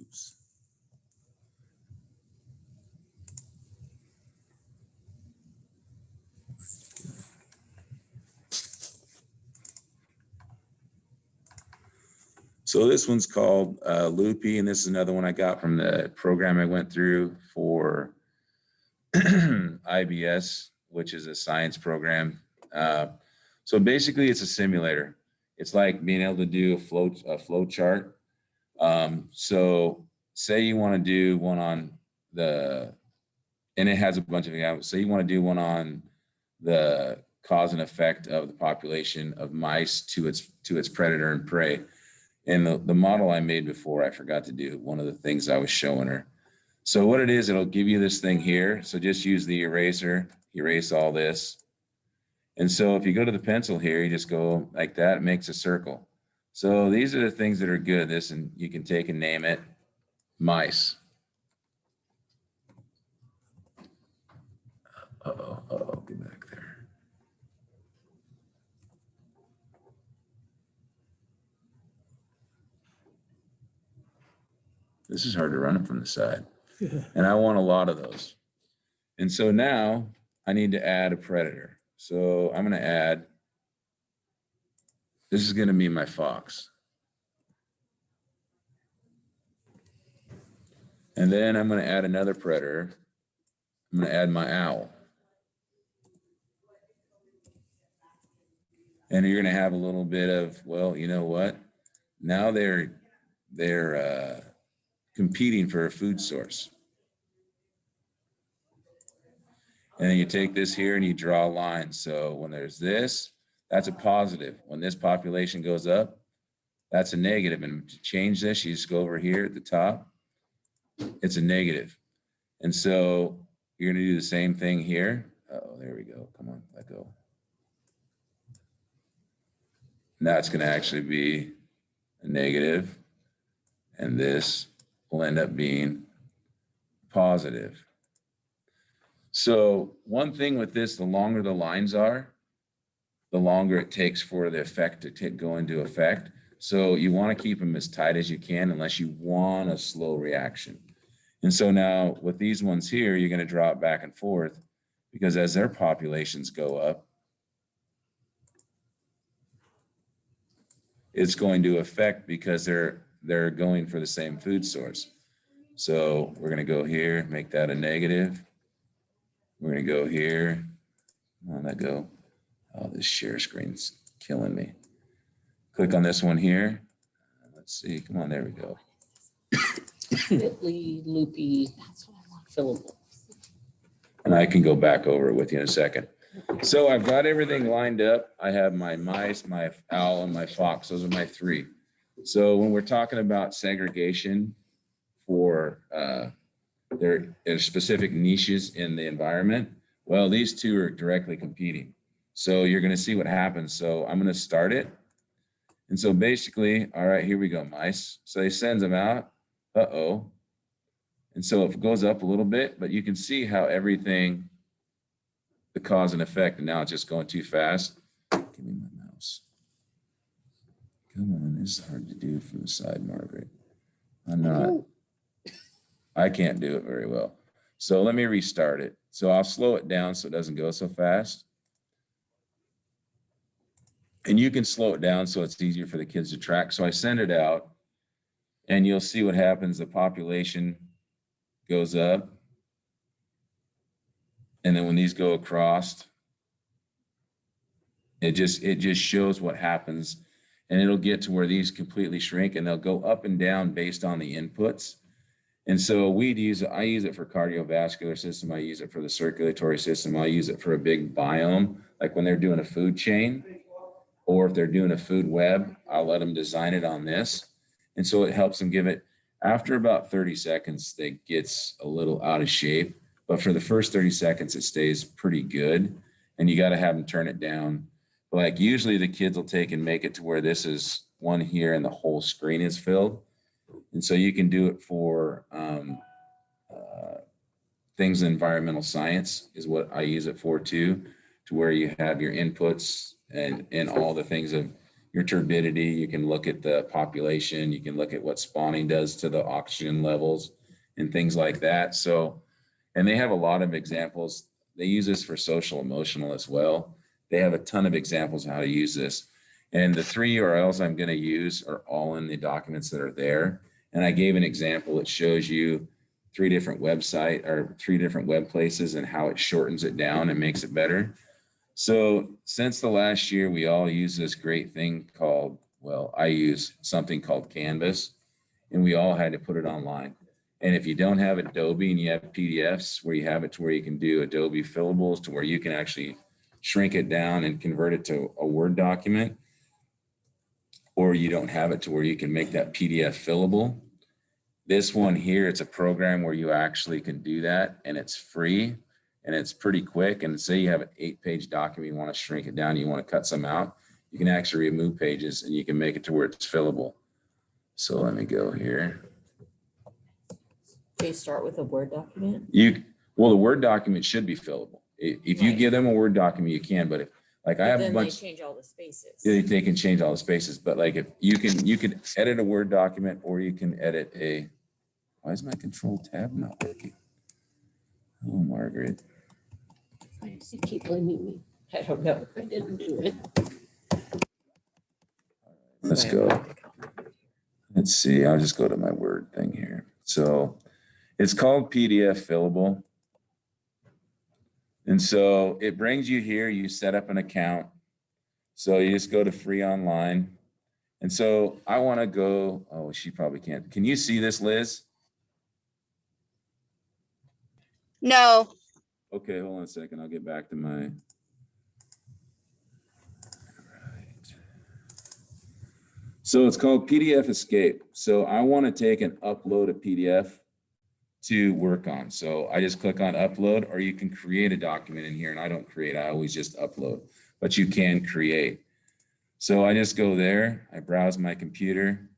Oops. So this one's called Loopy, and this is another one I got from the program I went through for IBS, which is a science program. So basically, it's a simulator. It's like being able to do a flow chart. So say you want to do one on and it has a bunch of examples. Say you want to do one on the cause and effect of the population of mice to its predator and prey. And the model I made before, I forgot to do one of the things I was showing her. So what it is, it'll give you this thing here. So just use the eraser, erase all this. And so if you go to the pencil here, you just go like that, it makes a circle. So these are the things that are good. This, and you can take and name it mice. Uh-oh, get back there. This is hard to run it from the side. And I want a lot of those. And so now I need to add a predator. So I'm going to add, this is going to be my fox. And then I'm going to add another predator. I'm going to add my owl. And you're going to have a little bit of, well, you know what? Now they're competing for a food source. And then you take this here and you draw a line. So when there's this, that's a positive. When this population goes up, that's a negative. And to change this, you just go over here at the top. It's a negative. And so you're going to do the same thing here. Oh, there we go. Come on, let go. And that's going to actually be a negative. And this will end up being positive. So one thing with this, the longer the lines are, the longer it takes for the effect to go into effect. So you want to keep them as tight as you can unless you want a slow reaction. And so now with these ones here, you're going to draw it back and forth because as their populations go up, it's going to affect because they're going for the same food source. So we're going to go here, make that a negative. We're going to go here. Come on, let go. Oh, this share screen's killing me. Click on this one here. Let's see. Come on, there we go. Loopy, fillable. And I can go back over it with you in a second. So I've got everything lined up. I have my mice, my owl, and my fox. Those are my three. So when we're talking about segregation for their specific niches in the environment, well, these two are directly competing. So you're going to see what happens. So I'm going to start it. And so basically, all right, here we go, mice. So he sends them out. Uh-oh. And so it goes up a little bit, but you can see how everything, the cause and effect, and now it's just going too fast. Give me my mouse. Come on, this is hard to do from the side, Margaret. I can't do it very well. So let me restart it. So I'll slow it down so it doesn't go so fast. And you can slow it down so it's easier for the kids to track. So I send it out and you'll see what happens. The population goes up. And then when these go across, it just shows what happens. And it'll get to where these completely shrink and they'll go up and down based on the inputs. And so I use it for cardiovascular system. I use it for the circulatory system. I use it for a big biome, like when they're doing a food chain, or if they're doing a food web, I'll let them design it on this. And so it helps them give it, after about 30 seconds, it gets a little out of shape. But for the first 30 seconds, it stays pretty good. And you got to have them turn it down. But like usually the kids will take and make it to where this is one here and the whole screen is filled. And so you can do it for things in environmental science is what I use it for too, to where you have your inputs and all the things of your turbidity, you can look at the population, you can look at what spawning does to the oxygen levels and things like that. So, and they have a lot of examples. They use this for social emotional as well. They have a ton of examples of how to use this. And the 3 URLs I'm going to use are all in the documents that are there. And I gave an example that shows you 3 different website or 3 different web places and how it shortens it down and makes it better. So since the last year, we all use this great thing called, well, I use something called Canvas, and we all had to put it online. And if you don't have Adobe and you have PDFs where you have it to where you can do Adobe fillables to where you can actually shrink it down and convert it to a Word document, or you don't have it to where you can make that PDF fillable. This one here, it's a program where you actually can do that, and it's free and it's pretty quick. And say you have an 8-page document, you want to shrink it down, you want to cut some out, you can actually remove pages and you can make it to where it's fillable. So let me go here. They start with a Word document. Well, the Word document should be fillable. If you Right. give them a Word document, you can, but if, like I have a Then bunch. they change all the spaces. They can change all the spaces, but like if you can edit a Word document, or you can edit a, why is my control tab not working? Oh, Margaret. Why does it keep blaming me? I don't know. I didn't do it. Let's go. Let's see. I'll just go to my Word thing here. So it's called PDF Fillable. And so it brings you here, you set up an account. So you just go to free online. And so I want to go, oh, she probably can't. Can you see this, Liz? No. Okay, hold on a second. I'll get back to my. Right. So it's called PDF Escape. So I want to take and upload a PDF to work on. So I just click on upload, or you can create a document in here, and I don't create, I always just upload, but you can create. So I just go there, I browse my computer.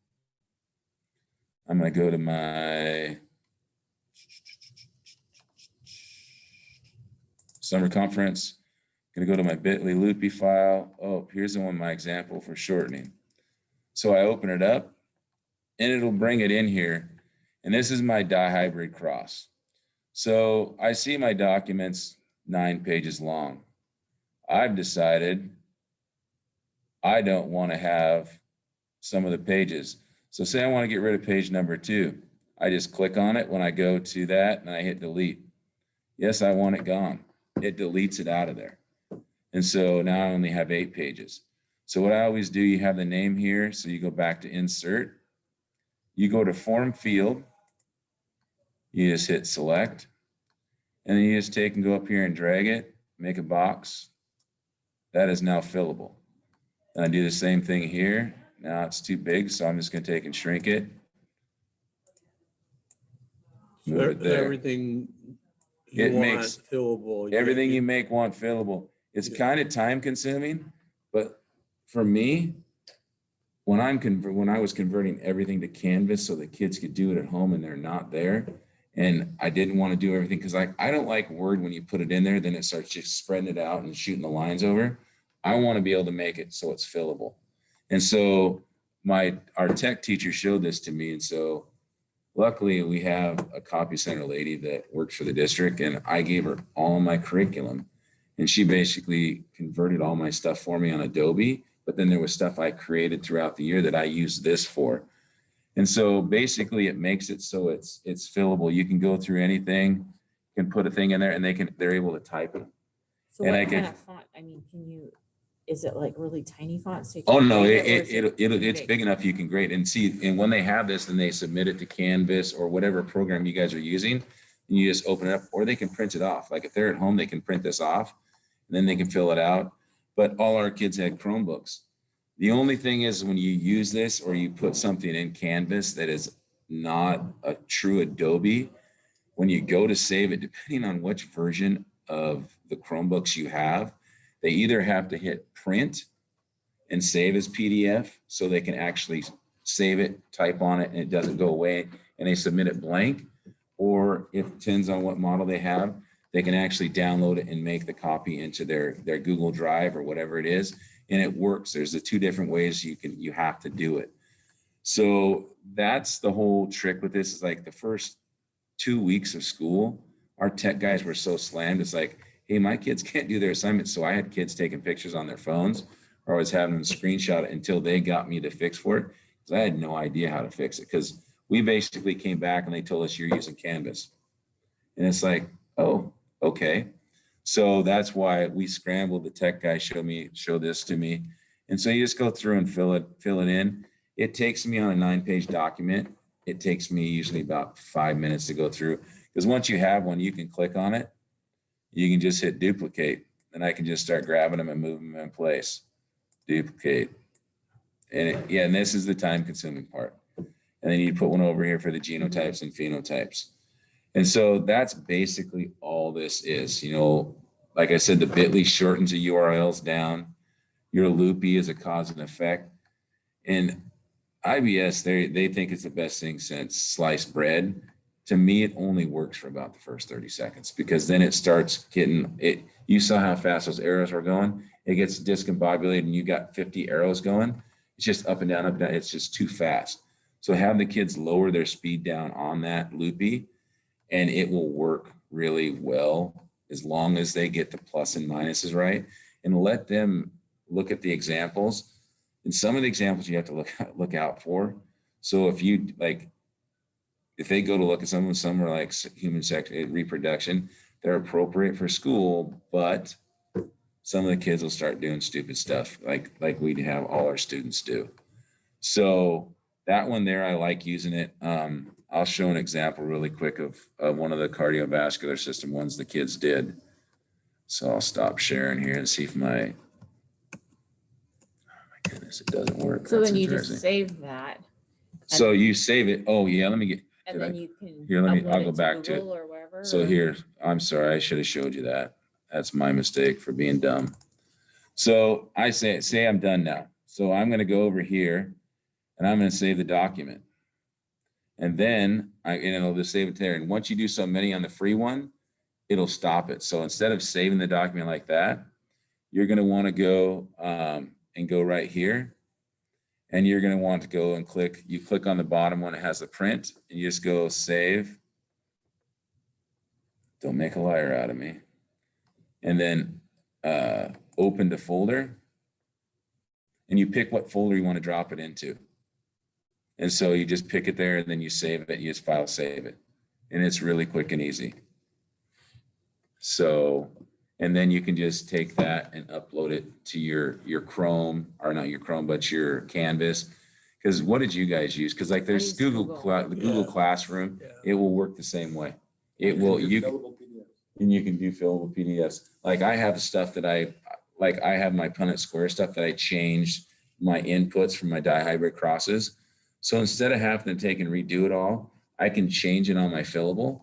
I'm going to go to my summer conference. I'm going to go to my bit.ly Loopy file. Oh, here's the one, my example for shortening. So I open it up and it'll bring it in here. And this is my dihybrid cross. So I see my documents 9 pages long. I've decided I don't want to have some of the pages. So say I want to get rid of page number 2. I just click on it when I go to that and I hit delete. Yes, I want it gone. It deletes it out of there. And so now I only have 8 pages. So what I always do, you have the name here. So you go back to insert. You go to form field. You just hit select. And then you just take and go up here and drag it, make a box. That is now fillable. And I do the same thing here. Now it's too big, so I'm just going to take and shrink it. Move it there. Everything It you want makes fillable. Everything you make want fillable. It's kind of time consuming, but for me, when I was converting everything to Canvas so the kids could do it at home and they're not there, and I didn't want to do everything because I don't like Word when you put it in there, then it starts just spreading it out and shooting the lines over. I want to be able to make it so it's fillable. And so our tech teacher showed this to me, and so luckily we have a copy center lady that works for the district, and I gave her all my curriculum, and she basically converted all my stuff for me on Adobe. But then there was stuff I created throughout the year that I used this for. And so basically it makes it so it's fillable. You can go through anything, you can put a thing in there, and they're able to type it. So And what I kind can- of font? I mean, is it like really tiny font? So you Oh can no, grade it, or is it it's big enough you can grade and see. And when they have this, then they submit it to Canvas or whatever program you guys are using, and you just open it up, or they can print it off. Like if they're at home, they can print this off, and then they can fill it out. But all our kids had Chromebooks. The only thing is when you use this or you put something in Canvas that is not a true Adobe, when you go to save it, depending on which version of the Chromebooks you have, they either have to hit print and save as PDF so they can actually save it, type on it, and it doesn't go away, and they submit it blank. Or if it depends on what model they have, they can actually download it and make the copy into their Google Drive or whatever it is. and it works. There's the two different ways you have to do it. So that's the whole trick with this, is like the first 2 weeks of school, our tech guys were so slammed. It's like, hey, my kids can't do their assignments. So I had kids taking pictures on their phones, or I was having them screenshot it until they got me the fix for it, because I had no idea how to fix it. Because we basically came back and they told us you're using Canvas. And it's like, oh, okay. So that's why we scrambled. The tech guy showed this to me. And so you just go through and fill it in. It takes me on a 9-page document. It takes me usually about 5 minutes to go through, because once you have one, you can click on it. You can just hit duplicate, and I can just start grabbing them and moving them in place. Duplicate. And and this is the time consuming part. And then you put one over here for the genotypes and phenotypes. And so that's basically all this is. You know, like I said, the bit.ly shortens the URLs down. Your Loopy is a cause and effect. And IBS, they think it's the best thing since sliced bread. To me, it only works for about the first 30 seconds, because then it starts getting it. You saw how fast those arrows were going. It gets discombobulated and you got 50 arrows going. It's just up and down, up and down. It's just too fast. So have the kids lower their speed down on that Loopy, and it will work really well as long as they get the plus and minuses right, and let them look at the examples. And some of the examples you have to look out for. So if you like, if they go to look at some are like human sex reproduction, they're appropriate for school, but some of the kids will start doing stupid stuff like we have all our students do. So that one there, I like using it. I'll show an example really quick of one of the cardiovascular system ones the kids did. So I'll stop sharing here and see if my goodness, it doesn't work. So That's then you interesting. just save that. So you save it. Oh yeah, let me get. And then you can Here, let me. upload I'll it go to back to it. Google or wherever. So here, I'm sorry, I should have showed you that. That's my mistake for being dumb. So I say I'm done now. So I'm going to go over here, and I'm going to save the document, and then it'll just save it there. And once you do so many on the free one, it'll stop it. So instead of saving the document like that, you're going to want to go and go right here. And you're going to want to go and click on the bottom one. It has the print, and you just go save. Don't make a liar out of me. And then open the folder, and you pick what folder you want to drop it into. And so you just pick it there, and then you save it. You just file save it. And it's really quick and easy. So, and then you can just take that and upload it to your Chrome, or not your Chrome, but your Canvas. Because what did you guys use? Because like there's use Google. the Google Classroom, it will work the same way. It will, and you can do fillable PDFs. Like I have stuff that I have my Punnett Square stuff that I changed my inputs from my dihybrid crosses. So instead of having to take and redo it all, I can change it on my Fillable,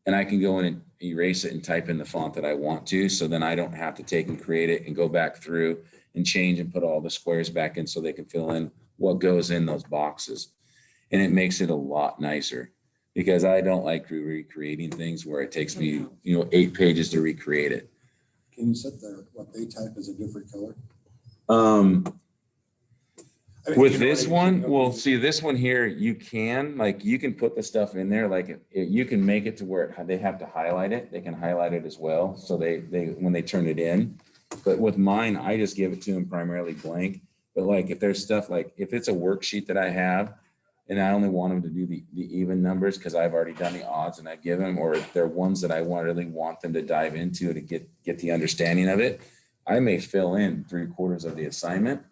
and I can go in and erase it and type in the font that I want to. So then I don't have to take and create it and go back through and change and put all the squares back in so they can fill in what goes in those boxes. And it makes it a lot nicer, because I don't like recreating things where it takes me, 8 pages to recreate it. Can you set what they type as a different color? With this one, well, see this one here, you can put the stuff in there, you can make it to where they have to highlight it. They can highlight it as well. So they when they turn it in, but with mine, I just give it to them primarily blank. But like, if there's stuff, like if it's a worksheet that I have, and I only want them to do the even numbers because I've already done the odds and I give them, or if they're ones that I really want them to dive into to get the understanding of it, I may fill in 3/4 of the assignment,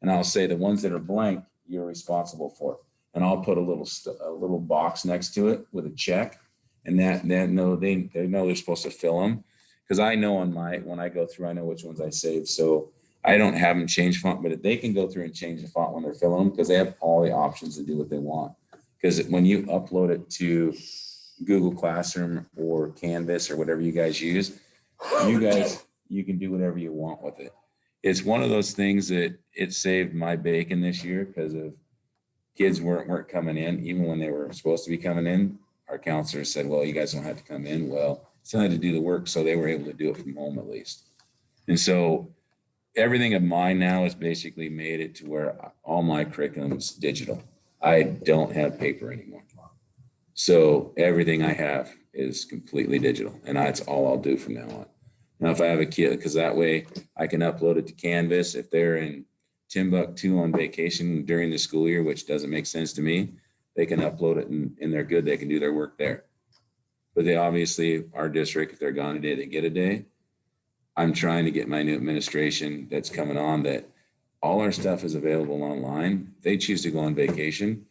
and I'll say the ones that are blank, you're responsible for. And I'll put a little box next to it with a check, and they know they're supposed to fill them, because I know when I go through, I know which ones I saved. So I don't have them change font, but they can go through and change the font when they're filling them, because they have all the options to do what they want. Because when you upload it to Google Classroom or Canvas or whatever you guys use, you can do whatever you want with it. It's one of those things that it saved my bacon this year, because of kids weren't coming in, even when they were supposed to be coming in. Our counselors said, well, you guys don't have to come in. Well, still had to do the work, so they were able to do it from home at least. And so everything of mine now is basically made it to where all my curriculum's digital. I don't have paper anymore. So everything I have is completely digital, and that's all I'll do from now on. Now, if I have a kid, because that way I can upload it to Canvas. If they're in Timbuktu on vacation during the school year, which doesn't make sense to me, they can upload it and they're good. They can do their work there. But they obviously, our district, if they're gone a day, they get a day. I'm trying to get my new administration that's coming on that all our stuff is available online. If they choose to go on vacation,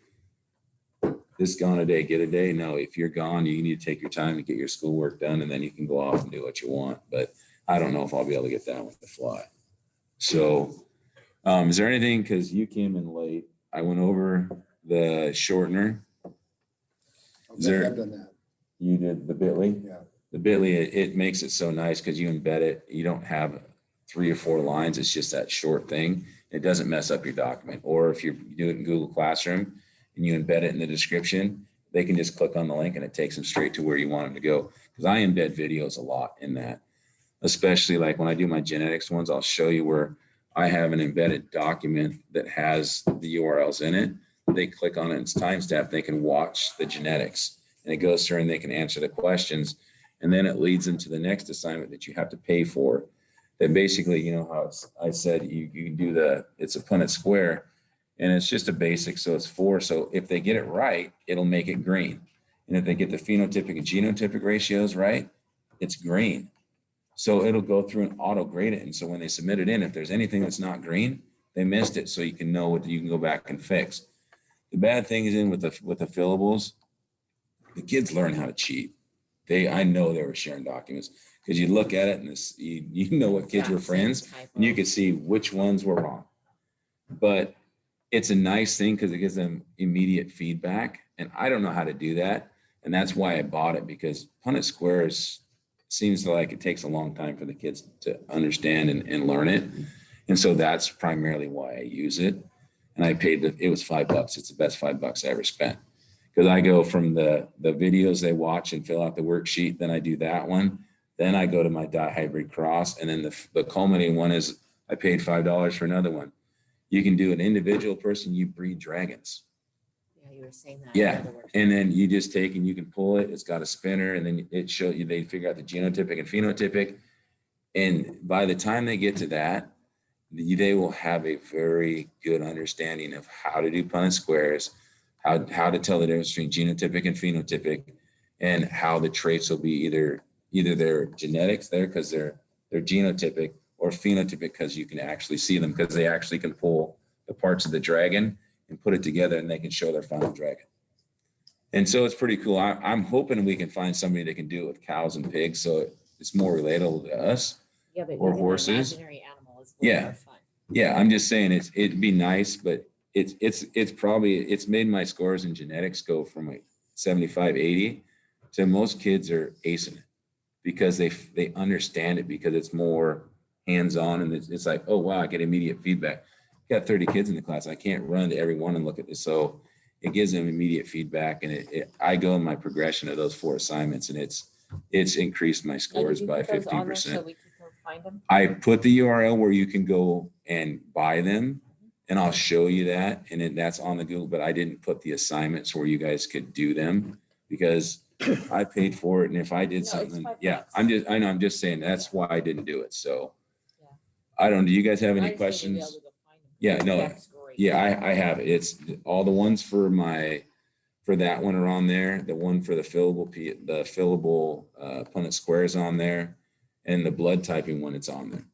this gone a day, get a day. No, if you're gone, you need to take your time to get your schoolwork done, and then you can go off and do what you want. But I don't know if I'll be able to get that one to fly. So is there anything, because you came in late, I went over the shortener. Is there, I've done that. you did the Bitly? Yeah. The Bitly, it makes it so nice because you embed it. You don't have 3 or 4 lines. It's just that short thing. It doesn't mess up your document. Or if you do it in Google Classroom and you embed it in the description, they can just click on the link and it takes them straight to where you want them to go. Because I embed videos a lot in that, especially like when I do my genetics ones, I'll show you where I have an embedded document that has the URLs in it. They click on it, it's timestamped. They can watch the genetics and it goes through and they can answer the questions. And then it leads them to the next assignment that you have to pay for. That basically, you know how I said you can do it's a Punnett square, and it's just a basic. So it's 4. So if they get it right, it'll make it green. And if they get the phenotypic and genotypic ratios right, it's green. So it'll go through and auto grade it. And so when they submit it in, if there's anything that's not green, they missed it. So you can know what you can go back and fix. The bad thing is with the fillables, the kids learn how to cheat. I know they were sharing documents because you look at it and you know what kids were friends and you could see which ones were wrong. But it's a nice thing because it gives them immediate feedback. And I don't know how to do that. And that's why I bought it, because Punnett Squares seems like it takes a long time for the kids to understand and learn it. And so that's primarily why I use it. And I paid it was $5. It's the best $5 I ever spent. Because I go from the videos they watch and fill out the worksheet, then I do that one. Then I go to my dihybrid cross. And then the culminating one is I paid $5 for another one. You can do an individual person, you breed dragons. Yeah, you were saying that. Yeah. And then you just take and you can pull it. It's got a spinner and then it shows you, they figure out the genotypic and phenotypic. And by the time they get to that, they will have a very good understanding of how to do Punnett squares, how to tell the difference between genotypic and phenotypic, and how the traits will be either their genetics there because they're genotypic, or phenotypic because you can actually see them because they actually can pull the parts of the dragon and put it together and they can show their final dragon. And so it's pretty cool. I'm hoping we can find somebody that can do it with cows and pigs so it's more relatable to us. Yeah, but or even an horses. imaginary animal is way Yeah. more fun. Yeah, I'm just saying it'd be nice, but it's made my scores in genetics go from like 75, 80 to most kids are acing it because they understand it because it's more hands-on and it's like, oh wow, I get immediate feedback. Got 30 kids in the class. I can't run to every one and look at this. So it gives them immediate feedback. And I go in my progression of those 4 assignments and it's increased my scores by 15%. So we can go find them. I put the URL where you can go and buy them, and I'll show you that. And that's on the Google, but I didn't put the assignments where you guys could do them because I paid for it. And if I did something, I'm just saying that's why I didn't do it. So Yeah. I don't, do you guys have I any just need to be able questions? to go find them. Yeah, no. That's great. Yeah, I have it. It's all the ones for that one are on there. The one for the fillable Punnett squares on there, and the blood typing one, it's on there.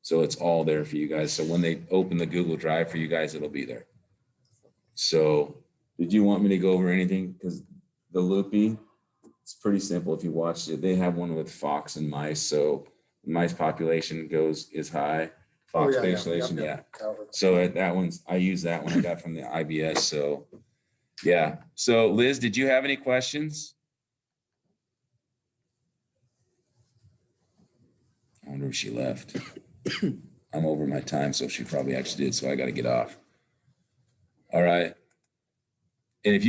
So it's all there for you guys. So when they open the Google Drive for you guys, it'll be there. So did you want me to go over anything? Because the Loopy, it's pretty simple. If you watched it, they have one with fox and mice. So mice population is high. Fox population, yeah. So that one's, I use that one I got from the IBS. So yeah. So Liz, did you have any questions? I wonder if she left. I'm over my time, so she probably actually did. So I got to get off. All right. And if you